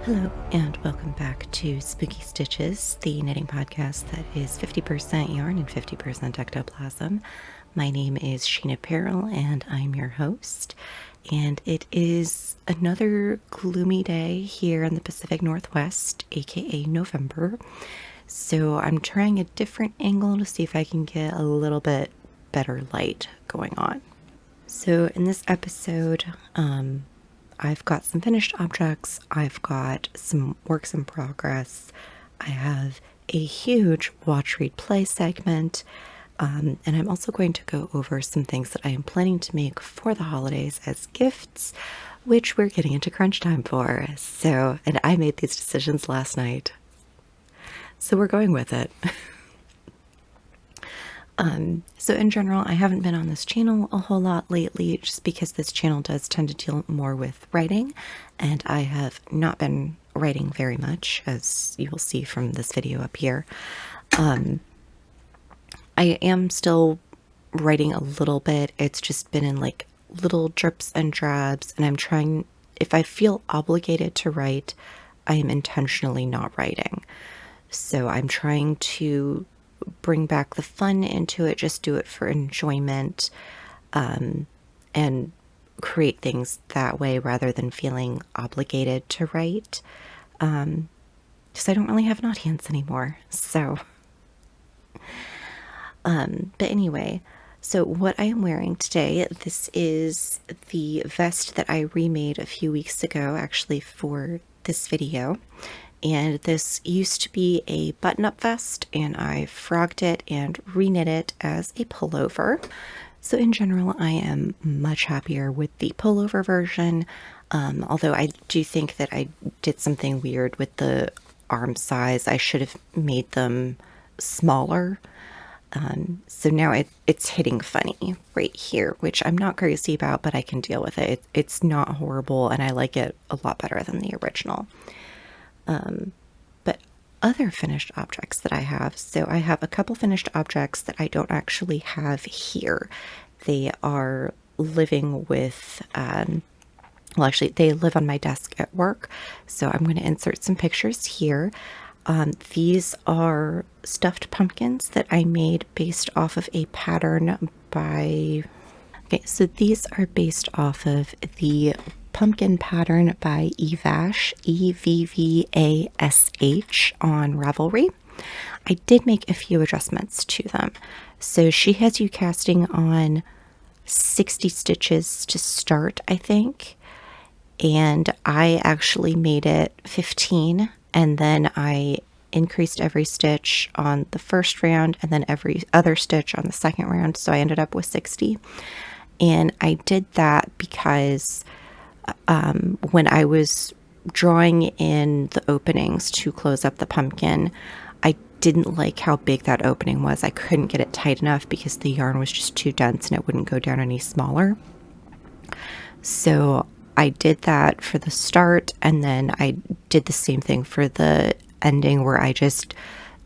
Hello, and welcome back to Spooky Stitches, the knitting podcast that is 50% yarn and 50% ectoplasm. My name is Sheena Peril, and I'm your host. And it is another gloomy day here in the Pacific Northwest, aka November. So I'm trying a different angle to see if I can get a little bit better light going on. So in this episode, I've got some finished objects, I've got some works in progress, I have a huge watch, read, play segment, and I'm also going to go over some things that I am planning to make for the holidays as gifts, which we're getting into crunch time for. So, and I made these decisions last night. So we're going with it. So in general, I haven't been on this channel a whole lot lately just because this channel does tend to deal more with writing, and I have not been writing very much, as you will see from this video up here. I am still writing a little bit. It's just been in like little drips and drabs, and I'm trying, if I feel obligated to write, I am intentionally not writing. So I'm trying to bring back the fun into it, just do it for enjoyment, and create things that way rather than feeling obligated to write, because I don't really have an audience anymore. So but anyway, so what I am wearing today, this is the vest that I remade a few weeks ago actually for this video. And this used to be a button-up vest, and I frogged it and reknit it as a pullover. So in general, I am much happier with the pullover version, although I do think that I did something weird with the arm size. I should have made them smaller. So now it's hitting funny right here, which I'm not crazy about, but I can deal with it. It's not horrible, and I like it a lot better than the original. But other finished objects that I have, so I have a couple finished objects that I don't actually have here. They are living with, well, actually, they live on my desk at work, so I'm going to insert some pictures here. These are stuffed pumpkins that I made based off of a pattern by, okay, so these are based off of the pumpkin pattern by Evvash, Evvash on Ravelry. I did make a few adjustments to them. So she has you casting on 60 stitches to start, I think. And I actually made it 15, and then I increased every stitch on the first round and then every other stitch on the second round. So I ended up with 60. And I did that because when I was drawing in the openings to close up the pumpkin, I didn't like how big that opening was. I couldn't get it tight enough because the yarn was just too dense and it wouldn't go down any smaller. So I did that for the start, and then I did the same thing for the ending where I just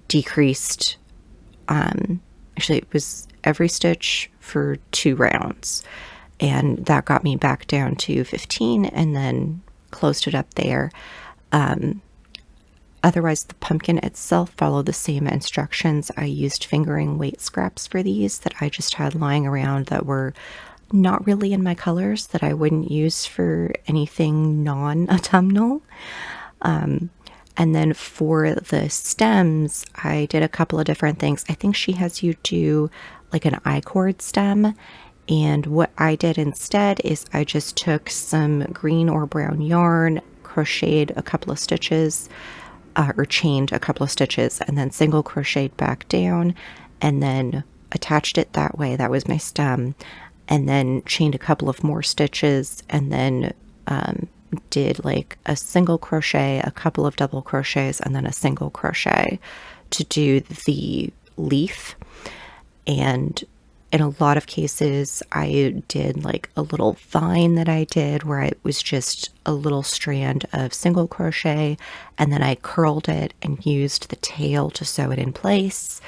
decreased, actually it was every stitch for 2 rounds. And that got me back down to 15 and then closed it up there. Otherwise, the pumpkin itself followed the same instructions. I used fingering weight scraps for these that I just had lying around that were not really in my colors, that I wouldn't use for anything non-autumnal. And then for the stems, I did a couple of different things. I think she has you do like an I-cord stem. And what I did instead is I just took some green or brown yarn, crocheted a couple of stitches, or chained a couple of stitches, and then single crocheted back down, and then attached it that way. That was my stem. And then chained a couple of more stitches, and then did like a single crochet, a couple of double crochets, and then a single crochet to do the leaf. And in a lot of cases, I did like a little vine that I did where it was just a little strand of single crochet, and then I curled it and used the tail to sew it in place.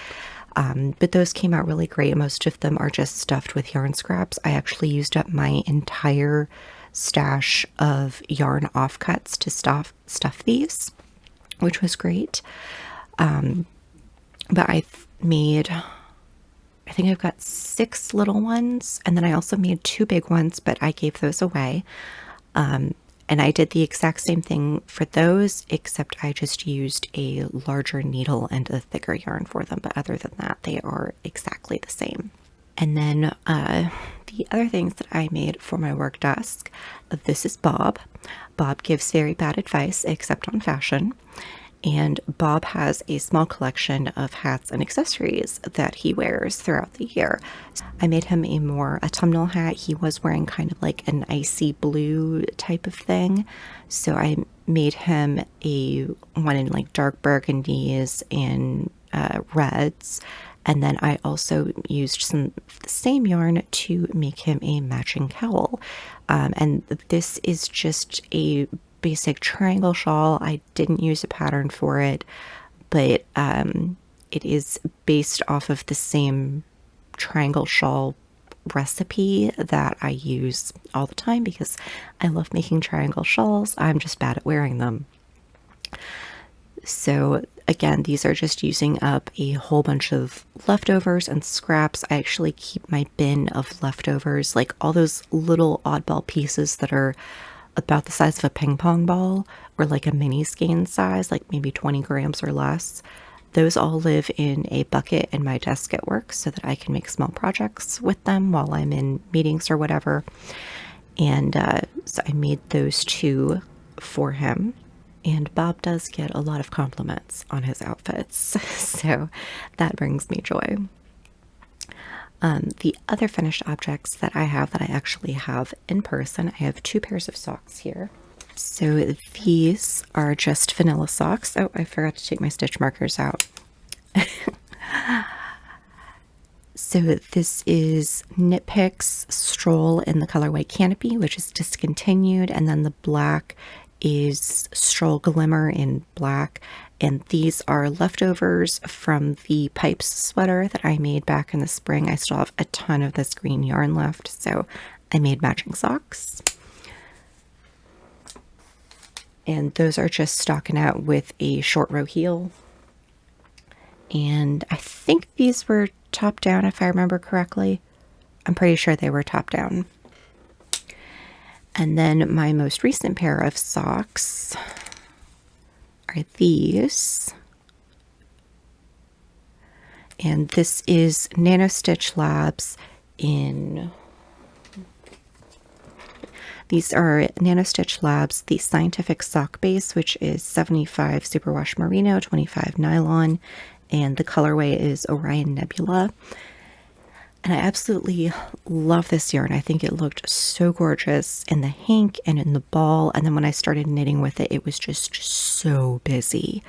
But those came out really great. Most of them are just stuffed with yarn scraps. I actually used up my entire stash of yarn offcuts to stuff these, which was great. But I've made, I think I've got 6 little ones, and then I also made 2 big ones, but I gave those away. And I did the exact same thing for those, except I just used a larger needle and a thicker yarn for them. But other than that, they are exactly the same. And then the other things that I made for my work desk, this is Bob. Bob gives very bad advice, except on fashion. And Bob has a small collection of hats and accessories that he wears throughout the year. I made him a autumnal hat. He was wearing kind of like an icy blue type of thing. So I made him one in like dark burgundies and reds. And then I also used some of the same yarn to make him a matching cowl. And this is just a basic triangle shawl. I didn't use a pattern for it, but it is based off of the same triangle shawl recipe that I use all the time because I love making triangle shawls. I'm just bad at wearing them. So again, these are just using up a whole bunch of leftovers and scraps. I actually keep my bin of leftovers, like all those little oddball pieces that are about the size of a ping pong ball or like a mini skein size, like maybe 20 grams or less. Those all live in a bucket in my desk at work so that I can make small projects with them while I'm in meetings or whatever. And so I made those 2 for him. And Bob does get a lot of compliments on his outfits, so that brings me joy. The other finished objects that I have that I actually have in person, I have 2 pairs of socks here. So these are just vanilla socks. Oh, I forgot to take my stitch markers out. So this is Knit Picks Stroll in the colorway Canopy, which is discontinued, and then the black is Stroll Glimmer in black. And these are leftovers from the pipes sweater that I made back in the spring. I still have a ton of this green yarn left, so I made matching socks. And those are just stockinette with a short row heel. And I think these were top down, if I remember correctly. I'm pretty sure they were top down. And then my most recent pair of socks are these. And this is Nano Stitch Labs in... These are Nano Stitch Labs, the Scientific Sock Base, which is 75 Superwash Merino, 25 Nylon, and the colorway is Orion Nebula. And I absolutely love this yarn. I think it looked so gorgeous in the hank and in the ball. And then when I started knitting with it, it was just so busy.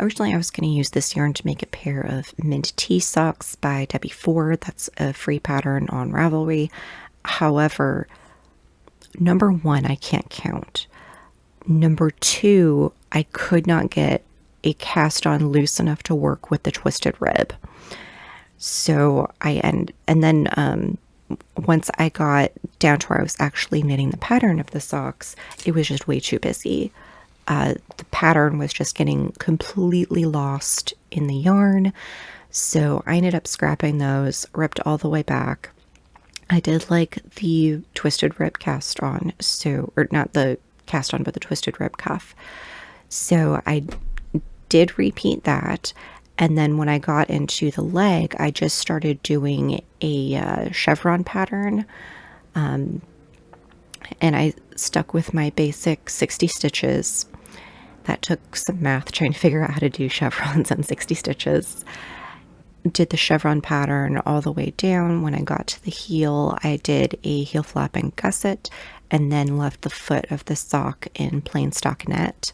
Originally, I was going to use this yarn to make a pair of mint tea socks by Debbie Ford. That's a free pattern on Ravelry. However, number 1, I can't count. Number 2, I could not get a cast on loose enough to work with the twisted rib. So and then once I got down to where I was actually knitting the pattern of the socks, it was just way too busy. The pattern was just getting completely lost in the yarn. So I ended up scrapping those, ripped all the way back. I did like the twisted rib cast on, or not the cast on, but the twisted rib cuff. So I did repeat that. And then when I got into the leg, I just started doing a chevron pattern. And I stuck with my basic 60 stitches. That took some math trying to figure out how to do chevrons on 60 stitches. Did the chevron pattern all the way down. When I got to the heel, I did a heel flap and gusset, and then left the foot of the sock in plain stockinette.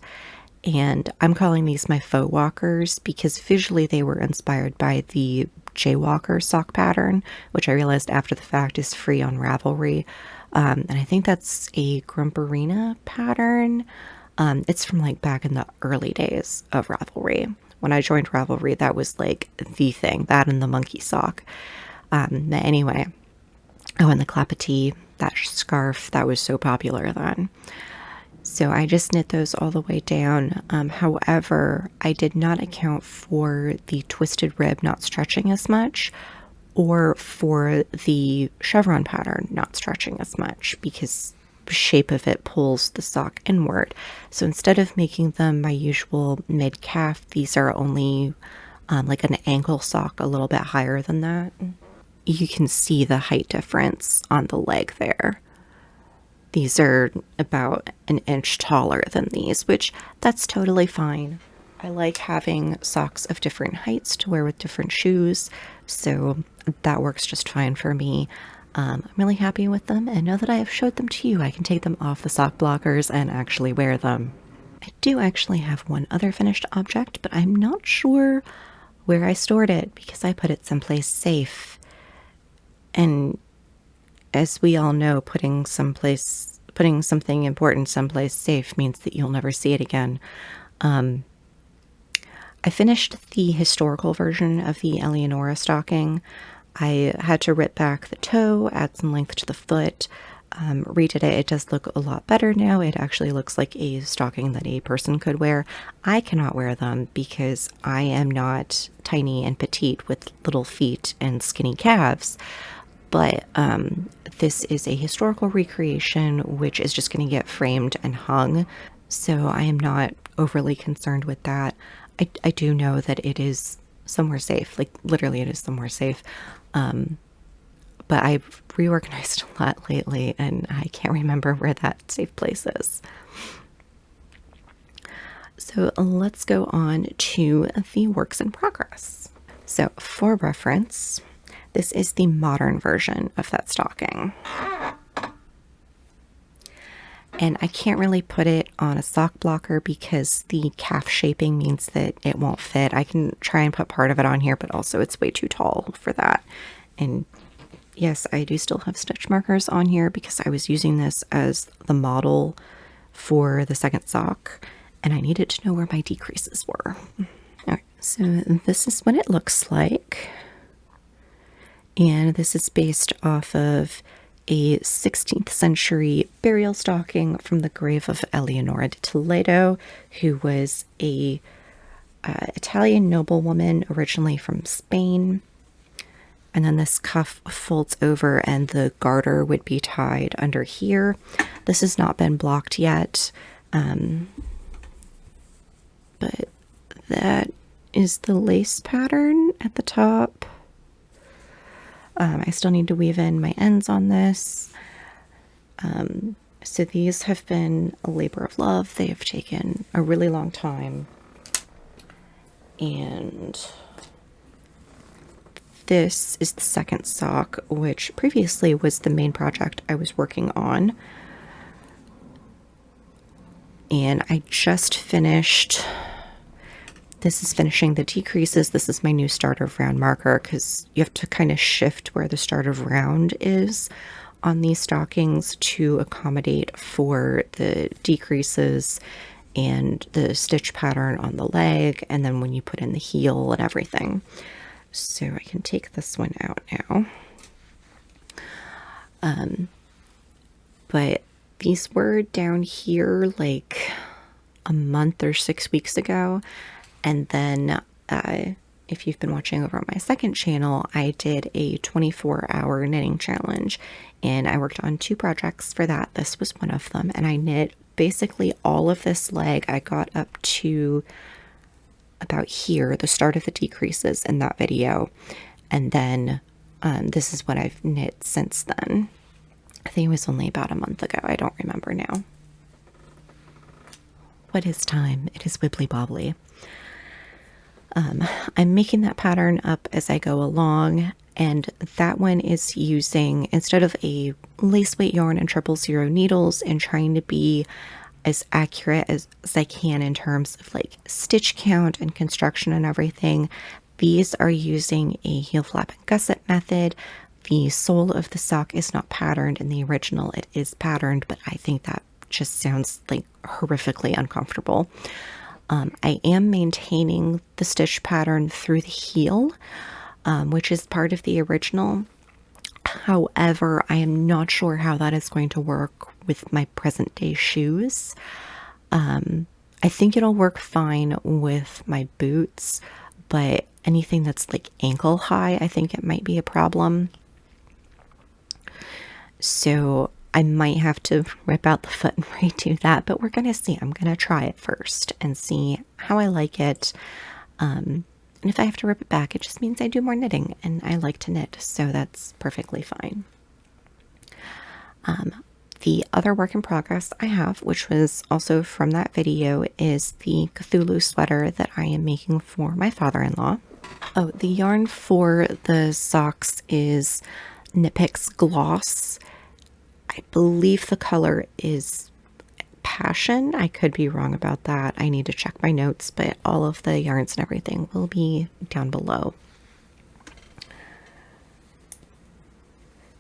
And I'm calling these my Fauxwalkers because visually they were inspired by the Jaywalker sock pattern, which I realized after the fact is free on Ravelry. And I think that's a Grumperina pattern. It's from like back in the early days of Ravelry, When I joined Ravelry, that was like the thing, that and the monkey sock. But anyway, oh, and the clapetee, that scarf, that was so popular then. So I just knit those all the way down. However, I did not account for the twisted rib not stretching as much, or for the chevron pattern not stretching as much, because the shape of it pulls the sock inward. So instead of making them my usual mid-calf, these are only like an ankle sock a little bit higher than that. You can see the height difference on the leg there. These are about an inch taller than these, which that's totally fine. I like having socks of different heights to wear with different shoes, so that works just fine for me. I'm really happy with them, and now that I have showed them to you, I can take them off the sock blockers and actually wear them. I do actually have one other finished object, but I'm not sure where I stored it because I put it someplace safe. And as we all know, putting something important someplace safe means that you'll never see it again. I finished the historical version of the Eleonora stocking. I had to rip back the toe, add some length to the foot, redid it. It does look a lot better now. It actually looks like a stocking that a person could wear. I cannot wear them because I am not tiny and petite with little feet and skinny calves. But this is a historical recreation, which is just going to get framed and hung. So I am not overly concerned with that. I do know that it is somewhere safe. Like, literally it is somewhere safe. But I've reorganized a lot lately, and I can't remember where that safe place is. So let's go on to the works in progress. So for reference, this is the modern version of that stocking. And I can't really put it on a sock blocker because the calf shaping means that it won't fit. I can try and put part of it on here, but also it's way too tall for that. And yes, I do still have stitch markers on here because I was using this as the model for the second sock, and I needed to know where my decreases were. Alright, so this is what it looks like. And this is based off of a 16th century burial stocking from the grave of Eleonora de Toledo, who was a Italian noblewoman originally from Spain. And then this cuff folds over and the garter would be tied under here. This has not been blocked yet, but that is the lace pattern at the top. I still need to weave in my ends on this. So these have been a labor of love. They have taken a really long time. And this is the second sock, which previously was the main project I was working on. And I just finished... This is finishing the decreases. This is my new start of round marker because you have to kind of shift where the start of round is on these stockings to accommodate for the decreases and the stitch pattern on the leg, and then when you put in the heel and everything. So I can take this one out now. But these were down here like a month or 6 weeks ago. And then if you've been watching over on my second channel, I did a 24-hour knitting challenge, and I worked on 2 projects for that. This was one of them, and I knit basically all of this leg. I got up to about here, the start of the decreases in that video, and then this is what I've knit since then. I think it was only about a month ago. I don't remember now. What is time? It is wibbly bobbly. I'm making that pattern up as I go along, and that one is using, instead of a lace weight yarn and 000 needles, and trying to be as accurate as I can in terms of like stitch count and construction and everything, these are using a heel flap and gusset method. The sole of the sock is not patterned. In the original it is patterned, but I think that just sounds like horrifically uncomfortable. I am maintaining the stitch pattern through the heel, which is part of the original. However, I am not sure how that is going to work with my present day shoes. I think it'll work fine with my boots, but anything that's like ankle high, I think it might be a problem. So I might have to rip out the foot and redo that, but we're going to see. I'm going to try it first and see how I like it. And if I have to rip it back, it just means I do more knitting, and I like to knit, so that's perfectly fine. The other work in progress I have, which was also from that video, is the Cthulhu sweater that I am making for my father-in-law. Oh, the yarn for the socks is Knit Picks Gloss. I believe the color is Passion. I could be wrong about that. I need to check my notes, but all of the yarns and everything will be down below.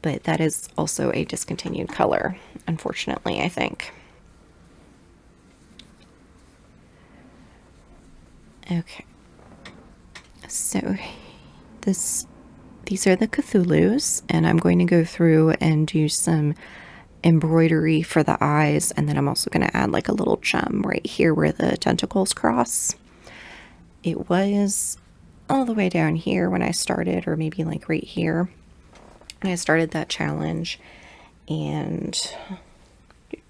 But that is also a discontinued color, unfortunately, I think. Okay. So these are the Cthulhus, and I'm going to go through and do some embroidery for the eyes, and then I'm also going to add like a little gem right here where the tentacles cross. It was all the way down here when I started, or maybe like right here when I started that challenge. And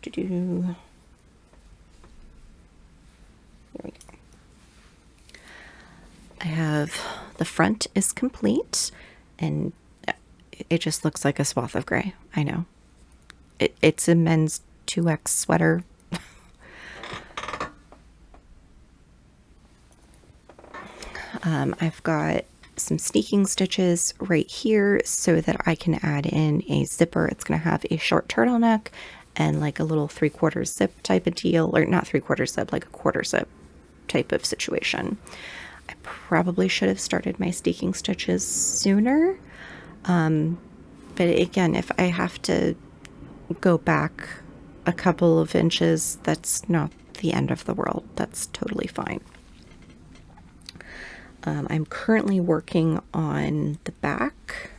here we go. I have the front is complete, and it just looks like a swath of gray. I know. It's a men's 2X sweater. I've got some sneaking stitches right here so that I can add in a zipper. It's going to have a short turtleneck and like a little 3/4 zip type of deal, or not 3/4 zip, like a 1/4 zip type of situation. I probably should have started my sneaking stitches sooner. But again, if I have to go back a couple of inches, that's not the end of the world. That's totally fine. I'm currently working on the back.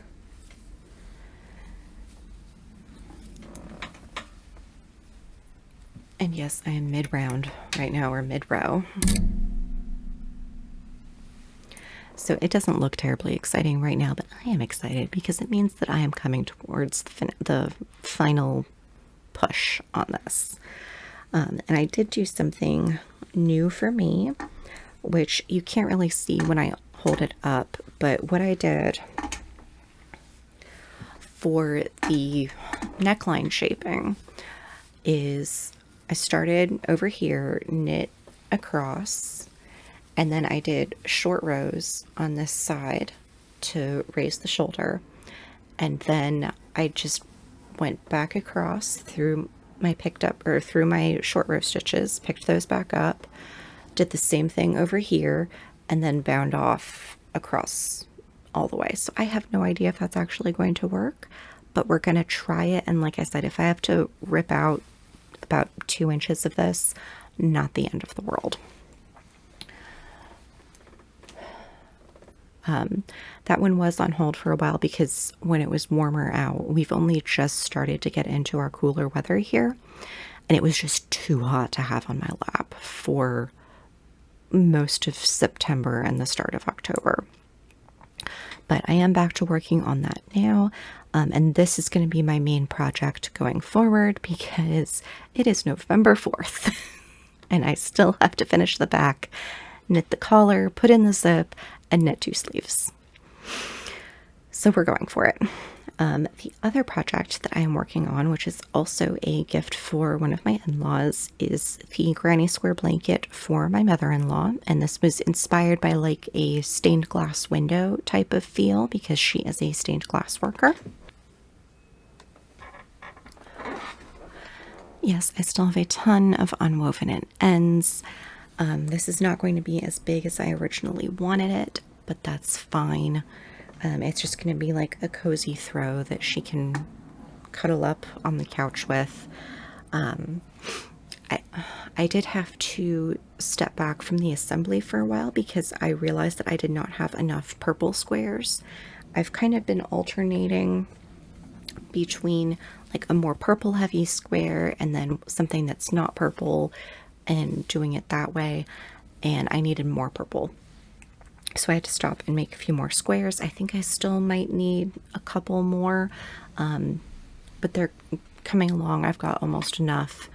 And yes, I am mid-round right now, or mid-row. So it doesn't look terribly exciting right now, but I am excited because it means that I am coming towards the final push on this. And I did do something new for me, which you can't really see when I hold it up, but what I did for the neckline shaping is I started over here, knit across, and then I did short rows on this side to raise the shoulder, and then I just went back across through my through my short row stitches, picked those back up, did the same thing over here, and then bound off across all the way. So I have no idea if that's actually going to work, but we're going to try it. And like I said, if I have to rip out about 2 inches of this, not the end of the world. That one was on hold for a while because when it was warmer out, we've only just started to get into our cooler weather here, and it was just too hot to have on my lap for most of September and the start of October. But I am back to working on that now, and this is going to be my main project going forward because it is November 4th and I still have to finish the back, knit the collar, put in the zip, and knit 2 sleeves. So we're going for it. The other project that I am working on, which is also a gift for one of my in-laws, is the granny square blanket for my mother-in-law. And this was inspired by like a stained glass window type of feel because she is a stained glass worker. Yes, I still have a ton of unwoven ends. This is not going to be as big as I originally wanted it, but that's fine. It's just going to be like a cozy throw that she can cuddle up on the couch with. I I did have to step back from the assembly for a while because I realized that I did not have enough purple squares. I've kind of been alternating between like a more purple heavy square and then something that's not purple and doing it that way, and I needed more purple. So I had to stop and make a few more squares. I think I still might need a couple more, but they're coming along. I've got almost enough,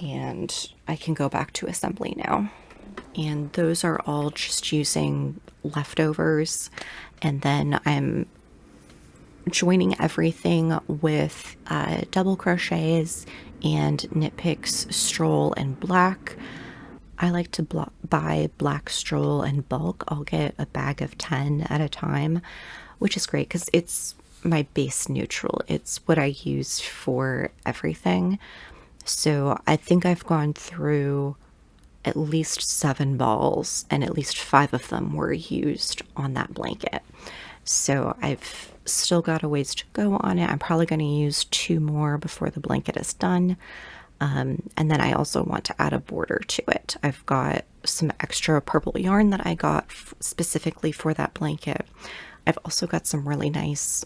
and I can go back to assembly now. And those are all just using leftovers, and then I'm joining everything with double crochets and knit picks stroll and black. I like to buy black stroll in bulk. I'll get a bag of 10 at a time, which is great because it's my base neutral. It's what I use for everything. So I think I've gone through at least 7 balls, and at least 5 of them were used on that blanket. So I've still got a ways to go on it. I'm probably going to use 2 more before the blanket is done. And then I also want to add a border to it. I've got some extra purple yarn that I got specifically for that blanket. I've also got some really nice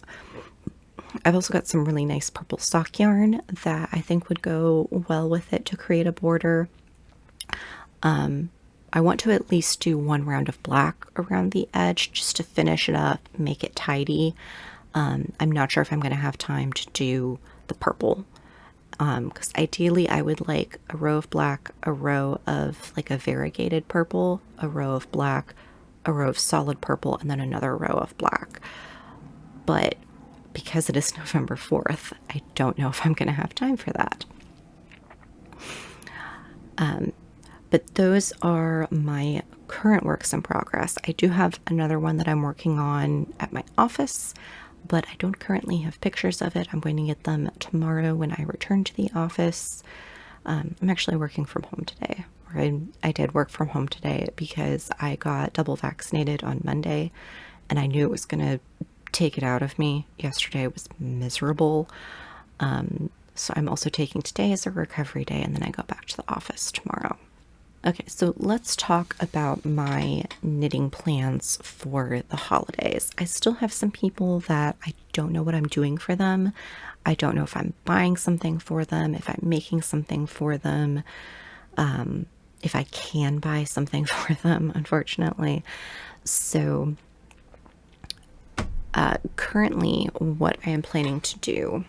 purple stock yarn that I think would go well with it to create a border. I want to at least do 1 round of black around the edge just to finish it up, make it tidy. I'm not sure if I'm going to have time to do the purple. Because ideally I would like a row of black, a row of like a variegated purple, a row of black, a row of solid purple, and then another row of black. But because it is November 4th, I don't know if I'm going to have time for that. But those are my current works in progress. I do have another one that I'm working on at my office, but I don't currently have pictures of it. I'm going to get them tomorrow when I return to the office. I'm actually working from home today. Or I did work from home today because I got double vaccinated on Monday, and I knew it was going to take it out of me. Yesterday was miserable. So I'm also taking today as a recovery day, and then I go back to the office tomorrow. Okay, so let's talk about my knitting plans for the holidays. I still have some people that I don't know what I'm doing for them. I don't know if I'm buying something for them, if I'm making something for them, if I can buy something for them, unfortunately. So currently what I am planning to do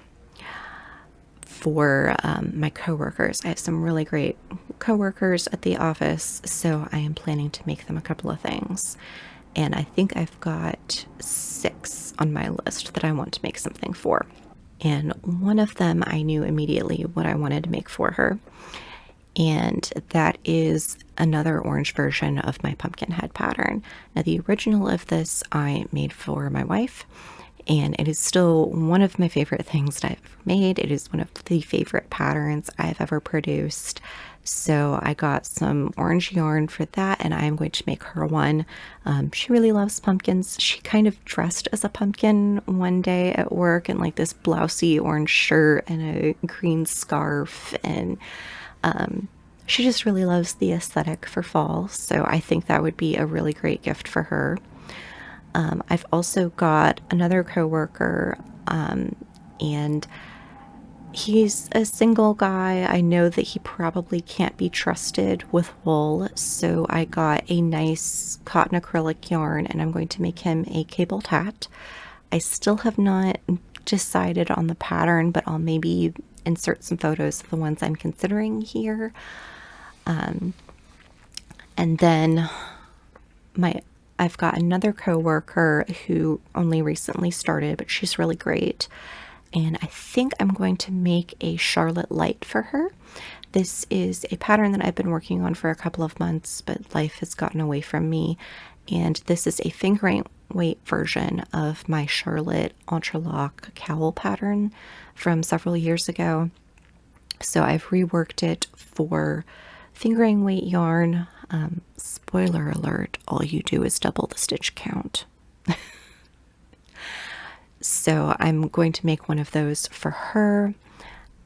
for my coworkers. I have some really great coworkers at the office, so I am planning to make them a couple of things. And I think I've got 6 on my list that I want to make something for. And one of them I knew immediately what I wanted to make for her. And that is another orange version of my pumpkin head pattern. Now, the original of this I made for my wife, and it is still one of my favorite things that I've ever made. It is one of the favorite patterns I've ever produced. So I got some orange yarn for that, and I am going to make her one. She really loves pumpkins. She kind of dressed as a pumpkin one day at work in like this blousey orange shirt and a green scarf, and she just really loves the aesthetic for fall. So I think that would be a really great gift for her. I've also got another coworker, and he's a single guy. I know that he probably can't be trusted with wool, so I got a nice cotton acrylic yarn, and I'm going to make him a cabled hat. I still have not decided on the pattern, but I'll maybe insert some photos of the ones I'm considering here. And then I've got another coworker who only recently started, but she's really great. And I think I'm going to make a Charlotte Light for her. This is a pattern that I've been working on for a couple of months, but life has gotten away from me. And this is a fingering weight version of my Charlotte Entrelock cowl pattern from several years ago. So I've reworked it for fingering weight yarn. Spoiler alert, all you do is double the stitch count. So I'm going to make one of those for her.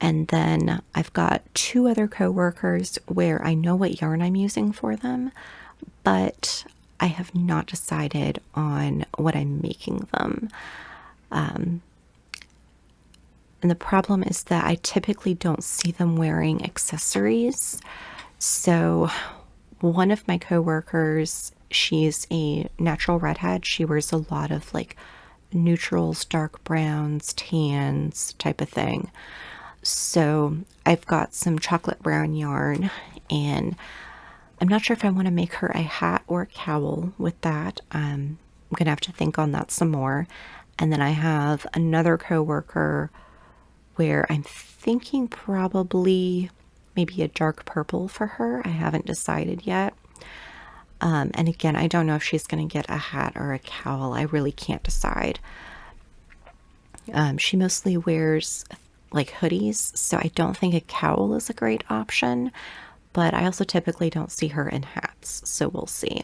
And then I've got two other coworkers where I know what yarn I'm using for them, but I have not decided on what I'm making them. And the problem is that I typically don't see them wearing accessories. So one of my coworkers, she's a natural redhead. She wears a lot of like neutrals, dark browns, tans type of thing. So I've got some chocolate brown yarn, and I'm not sure if I want to make her a hat or a cowl with that. I'm going to have to think on that some more. And then I have another coworker where I'm thinking probably maybe a dark purple for her. I haven't decided yet. And again, I don't know if she's going to get a hat or a cowl. I really can't decide. She mostly wears like hoodies, so I don't think a cowl is a great option, but I also typically don't see her in hats, so we'll see.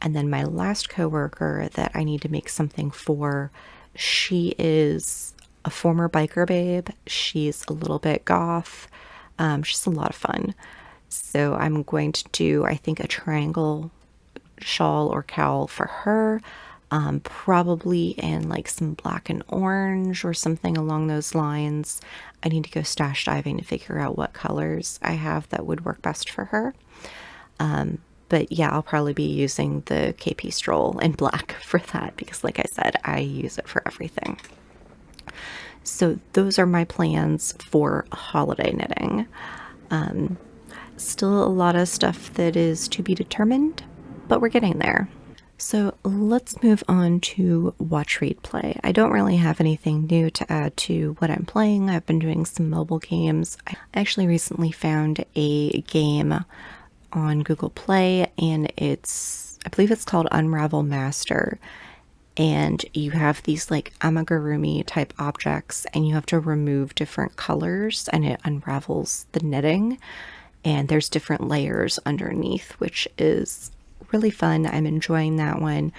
And then my last coworker that I need to make something for, she is a former biker babe. She's a little bit goth. She's a lot of fun. So I'm going to do, I think, a triangle shawl or cowl for her, probably in like some black and orange or something along those lines. I need to go stash diving to figure out what colors I have that would work best for her. But yeah, I'll probably be using the KP Stroll in black for that because, like I said, I use it for everything. So those are my plans for holiday knitting. Still a lot of stuff that is to be determined, but we're getting there. So let's move on to watch, read, play. I don't really have anything new to add to what I'm playing. I've been doing some mobile games. I actually recently found a game on Google Play, and I believe it's called Unravel Master. And you have these like amigurumi type objects, and you have to remove different colors, and it unravels the knitting. And there's different layers underneath, which is really fun. I'm enjoying that one.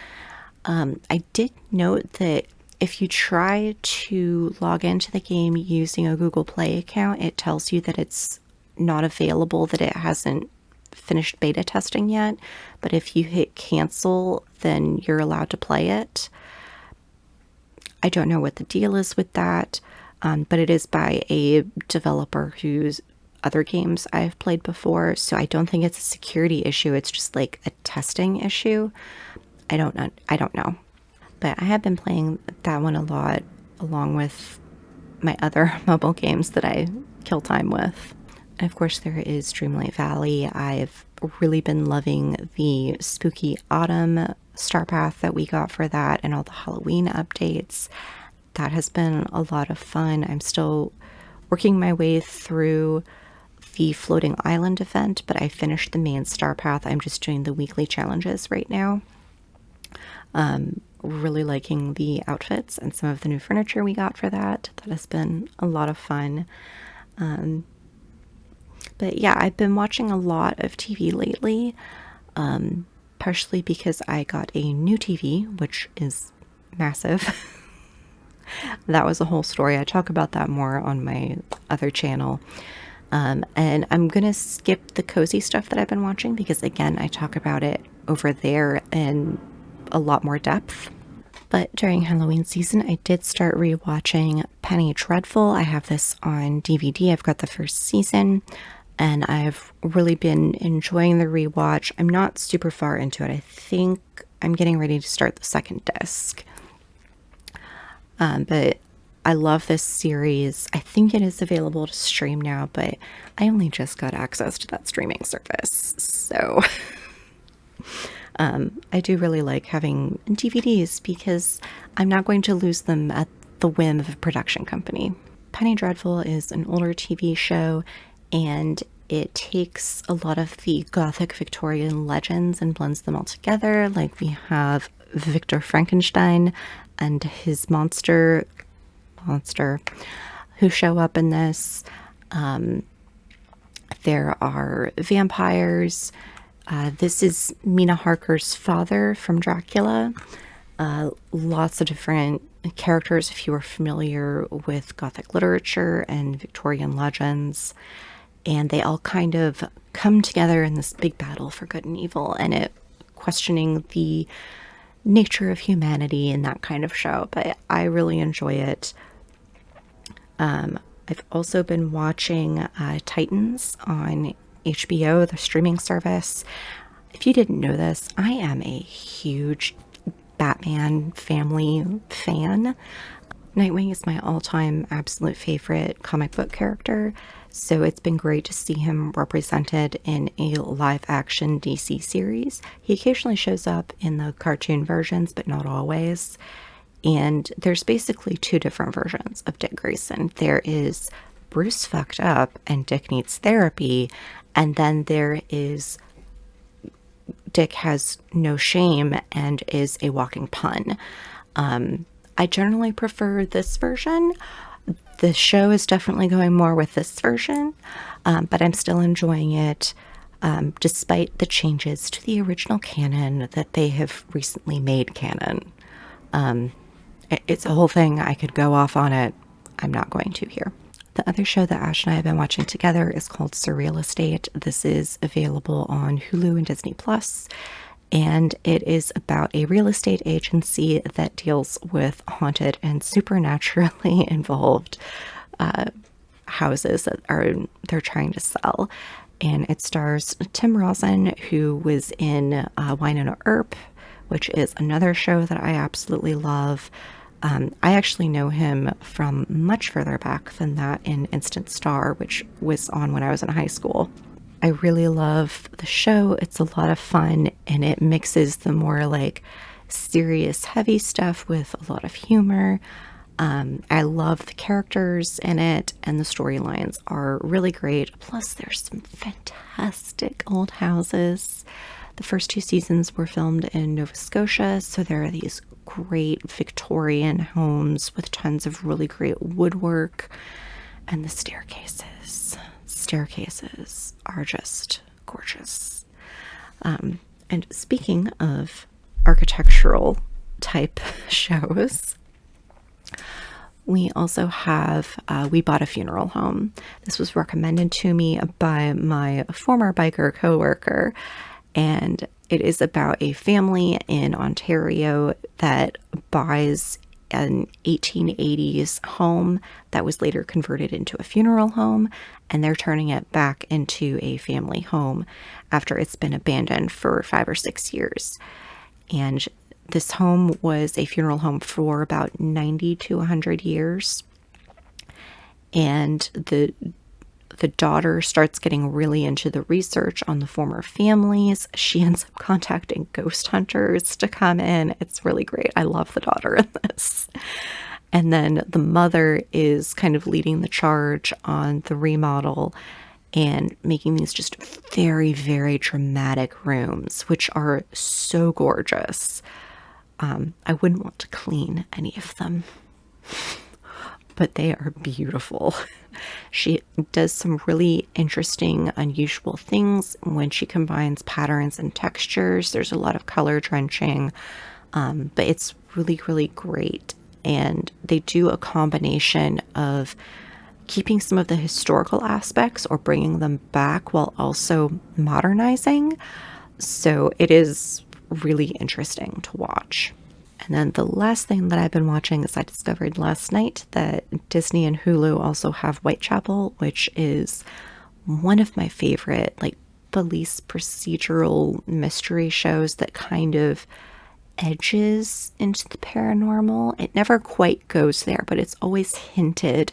I did note that if you try to log into the game using a Google Play account, it tells you that it's not available, that it hasn't finished beta testing yet. But if you hit cancel, then you're allowed to play it. I don't know what the deal is with that, but it is by a developer whose other games I've played before, so I don't think it's a security issue. It's just like a testing issue. I don't know. But I have been playing that one a lot, along with my other mobile games that I kill time with. And of course, there is Dreamlight Valley. I've really been loving the spooky autumn star path that we got for that, and all the Halloween updates. That has been a lot of fun. I'm still working my way through the floating island event, but I finished the main star path. I'm just doing the weekly challenges right now. Really liking the outfits and some of the new furniture we got for that. That has been a lot of fun. But yeah, I've been watching a lot of TV lately, partially because I got a new TV, which is massive. That was a whole story. I talk about that more on my other channel. And I'm going to skip the cozy stuff that I've been watching because, again, I talk about it over there in a lot more depth. But during Halloween season, I did start rewatching Penny Dreadful. I have this on DVD. I've got the first season, and I've really been enjoying the rewatch. I'm not super far into it. I think I'm getting ready to start the second disc. But I love this series. I think it is available to stream now, but I only just got access to that streaming service. So I do really like having DVDs because I'm not going to lose them at the whim of a production company. Penny Dreadful is an older TV show, and it takes a lot of the Gothic Victorian legends and blends them all together. Like, we have Victor Frankenstein and his monster who show up in this. There are vampires. This is Mina Harker's father from Dracula. Lots of different characters if you are familiar with Gothic literature and Victorian legends, and they all kind of come together in this big battle for good and evil, and it questioning the nature of humanity in that kind of show. But I really enjoy it. I've also been watching Titans on HBO, the streaming service. If you didn't know this, I am a huge Batman family fan. Nightwing is my all-time absolute favorite comic book character, so it's been great to see him represented in a live-action DC series. He occasionally shows up in the cartoon versions, but not always. And there's basically two different versions of Dick Grayson. There is Bruce fucked up and Dick needs therapy, and then there is Dick has no shame and is a walking pun. I generally prefer this version. The show is definitely going more with this version, but I'm still enjoying it despite the changes to the original canon that they have recently made canon. It's a whole thing. I could go off on it. I'm not going to here. The other show that Ash and I have been watching together is called Surreal Estate. This is available on Hulu and Disney Plus, and it is about a real estate agency that deals with haunted and supernaturally involved houses that they're trying to sell. And it stars Tim Rosen, who was in Wynonna Earp, which is another show that I absolutely love. I actually know him from much further back than that in Instant Star, which was on when I was in high school. I really love the show. It's a lot of fun, and it mixes the more like serious, heavy stuff with a lot of humor. I love the characters in it, and the storylines are really great. Plus, there's some fantastic old houses. The first two seasons were filmed in Nova Scotia, so there are these great Victorian homes with tons of really great woodwork, and the staircases are just gorgeous. And speaking of architectural type shows, we also have We Bought a Funeral Home. This was recommended to me by my former biker coworker, and it is about a family in Ontario that buys an 1880s home that was later converted into a funeral home, and they're turning it back into a family home after it's been abandoned for 5 or 6 years. And this home was a funeral home for about 90 to 100 years. And the daughter starts getting really into the research on the former families. She ends up contacting ghost hunters to come in. It's really great. I love the daughter in this. And then the mother is kind of leading the charge on the remodel and making these just very, very dramatic rooms, which are so gorgeous. I wouldn't want to clean any of them, but they are beautiful. She does some really interesting, unusual things when she combines patterns and textures. There's a lot of color drenching, but it's really, really great. And they do a combination of keeping some of the historical aspects or bringing them back while also modernizing. So it is really interesting to watch. And then the last thing that I've been watching is I discovered last night that Disney and Hulu also have Whitechapel, which is one of my favorite like police procedural mystery shows that kind of edges into the paranormal. It never quite goes there, but it's always hinted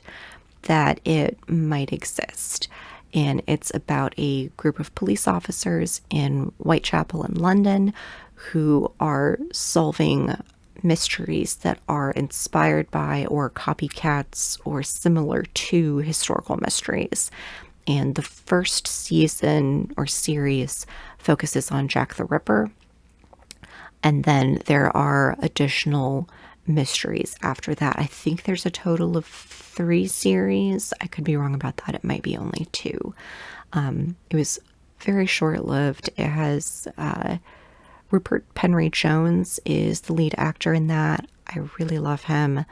that it might exist. And it's about a group of police officers in Whitechapel in London who are solving mysteries that are inspired by or copycats or similar to historical mysteries. And the first season or series focuses on Jack the Ripper. And then there are additional mysteries after that. I think there's a total of 3 series. I could be wrong about that. It might be only 2. It was very short-lived. It has Rupert Penry Jones is the lead actor in that. I really love him.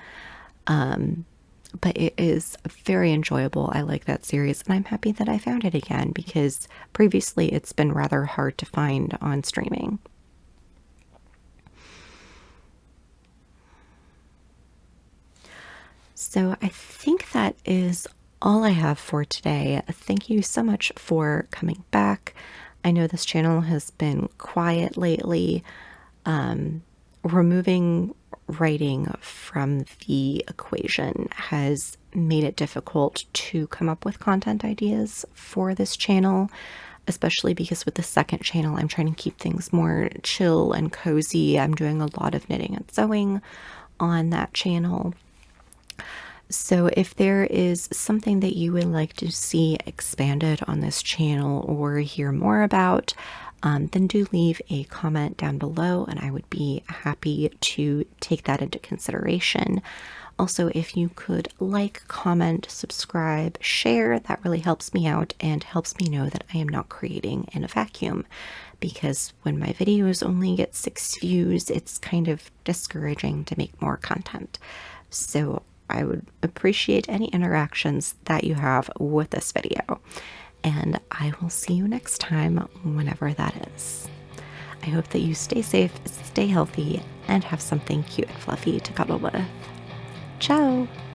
But it is very enjoyable. I like that series, and I'm happy that I found it again because previously it's been rather hard to find on streaming. So I think that is all I have for today. Thank you so much for coming back. I know this channel has been quiet lately. Removing writing from the equation has made it difficult to come up with content ideas for this channel, especially because with the second channel, I'm trying to keep things more chill and cozy. I'm doing a lot of knitting and sewing on that channel. So if there is something that you would like to see expanded on this channel or hear more about, then do leave a comment down below and I would be happy to take that into consideration. Also, if you could like, comment, subscribe, share, that really helps me out and helps me know that I am not creating in a vacuum. Because when my videos only get 6 views, it's kind of discouraging to make more content. So I would appreciate any interactions that you have with this video. And I will see you next time, whenever that is. I hope that you stay safe, stay healthy, and have something cute and fluffy to cuddle with. Ciao!